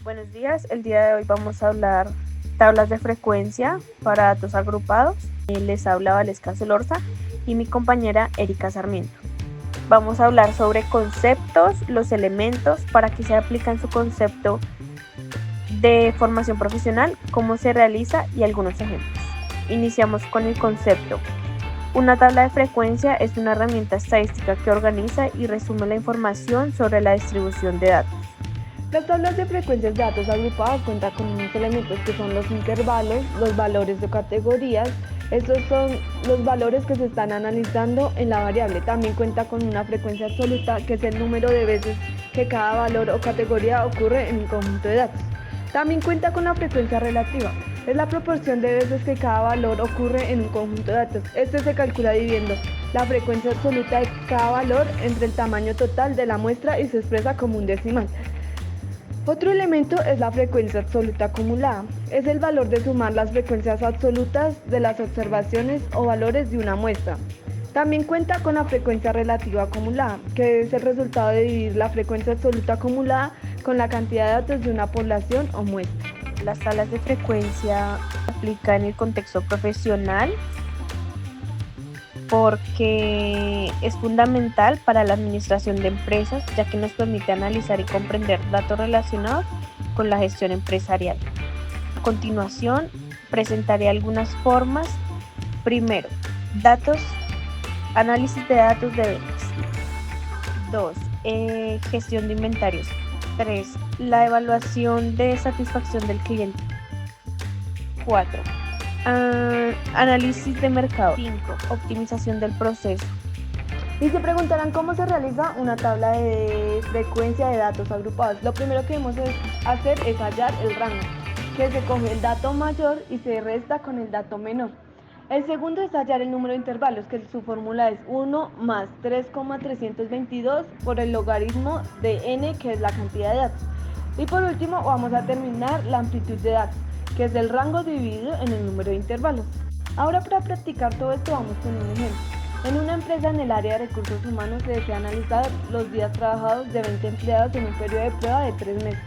Buenos días, el día de hoy vamos a hablar tablas de frecuencia para datos agrupados. Les habla Valesca Solorza y mi compañera Erika Sarmiento. Vamos a hablar sobre conceptos, los elementos, para qué se aplican su concepto de formación profesional, cómo se realiza y algunos ejemplos. Iniciamos con el concepto. Una tabla de frecuencia es una herramienta estadística que organiza y resume la información sobre la distribución de datos. Las tablas de frecuencias de datos agrupados cuentan con unos elementos que son los intervalos, los valores de categorías. Estos son los valores que se están analizando en la variable. También cuenta con una frecuencia absoluta, que es el número de veces que cada valor o categoría ocurre en un conjunto de datos. También cuenta con la frecuencia relativa. Es la proporción de veces que cada valor ocurre en un conjunto de datos. Este se calcula dividiendo la frecuencia absoluta de cada valor entre el tamaño total de la muestra y se expresa como un decimal. Otro elemento es la frecuencia absoluta acumulada. Es el valor de sumar las frecuencias absolutas de las observaciones o valores de una muestra. También cuenta con la frecuencia relativa acumulada, que es el resultado de dividir la frecuencia absoluta acumulada con la cantidad de datos de una población o muestra. Las tablas de frecuencia se aplican en el contexto profesional porque es fundamental para la administración de empresas, ya que nos permite analizar y comprender datos relacionados con la gestión empresarial. A continuación, presentaré algunas formas. Primero, análisis de datos de ventas. 2. Gestión de inventarios. 3. La evaluación de satisfacción del cliente. 4. Análisis de mercado. 5. Optimización del proceso. Y se preguntarán cómo se realiza una tabla de frecuencia de datos agrupados. Lo primero que debemos hacer es hallar el rango, que se coge el dato mayor y se resta con el dato menor. El segundo es hallar el número de intervalos, que su fórmula es 1 más 3,322 por el logaritmo de n, que es la cantidad de datos. Y por último vamos a terminar la amplitud de datos, que es el rango dividido en el número de intervalos. Ahora, para practicar todo esto, vamos con un ejemplo. En una empresa en el área de recursos humanos se desea analizar los días trabajados de 20 empleados en un periodo de prueba de 3 meses.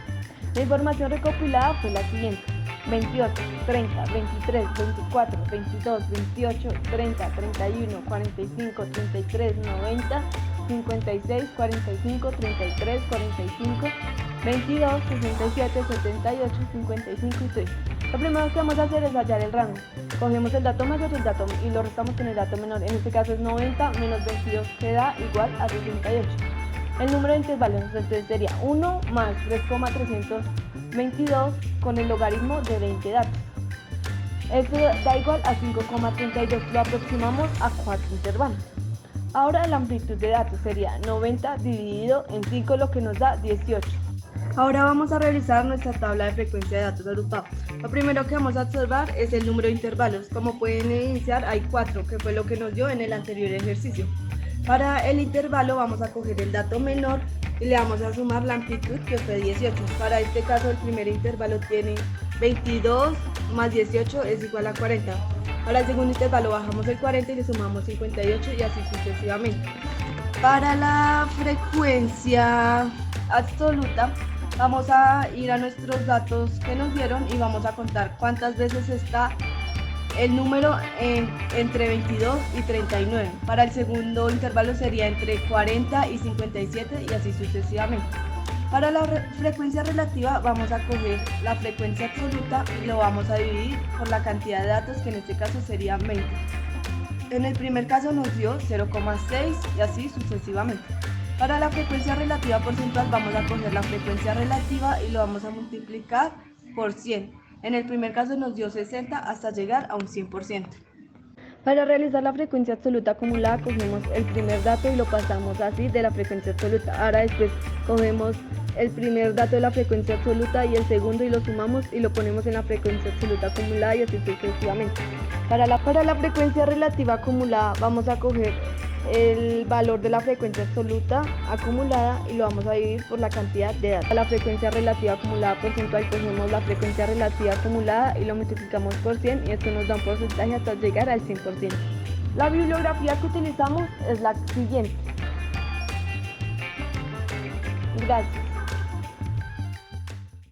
La información recopilada fue la siguiente: 28, 30, 23, 24, 22, 28, 30, 31, 45, 33, 90, 56, 45, 33, 45, 22, 67, 78, 55 y 30. Lo primero que vamos a hacer es hallar el rango. Cogemos el dato mayor y lo restamos con el dato menor. En este caso es 90 menos 22, que da igual a 68. El número de intervalos entonces sería 1 más 3,322 con el logaritmo de 20 datos. Esto da igual a 5,32. Lo aproximamos a 4 intervalos. Ahora la amplitud de datos sería 90 dividido en 5, lo que nos da 18. Ahora vamos a realizar nuestra tabla de frecuencia de datos agrupados. Lo primero que vamos a observar es el número de intervalos. Como pueden evidenciar, hay 4, que fue lo que nos dio en el anterior ejercicio. Para el intervalo vamos a coger el dato menor y le vamos a sumar la amplitud, que fue 18. Para este caso el primer intervalo tiene 22 más 18 es igual a 40. Para el segundo intervalo bajamos el 40 y le sumamos 58 y así sucesivamente. Para la frecuencia absoluta vamos a ir a nuestros datos que nos dieron y vamos a contar cuántas veces está el número entre 22 y 39. Para el segundo intervalo sería entre 40 y 57 y así sucesivamente. Para la frecuencia relativa vamos a coger la frecuencia absoluta y lo vamos a dividir por la cantidad de datos, que en este caso sería 20. En el primer caso nos dio 0,6 y así sucesivamente. Para la frecuencia relativa porcentual vamos a coger la frecuencia relativa y lo vamos a multiplicar por 100. En el primer caso nos dio 60 hasta llegar a un 100%. Para realizar la frecuencia absoluta acumulada cogemos el primer dato y lo pasamos así de la frecuencia absoluta. Ahora después cogemos el primer dato de la frecuencia absoluta y el segundo y lo sumamos y lo ponemos en la frecuencia absoluta acumulada y así sucesivamente. Para la frecuencia relativa acumulada vamos a coger el valor de la frecuencia absoluta acumulada y lo vamos a dividir por la cantidad de datos. Para la frecuencia relativa acumulada porcentual cogemos la frecuencia relativa acumulada y lo multiplicamos por 100 y esto nos da un porcentaje hasta llegar al 100%. La bibliografía que utilizamos es la siguiente. Gracias.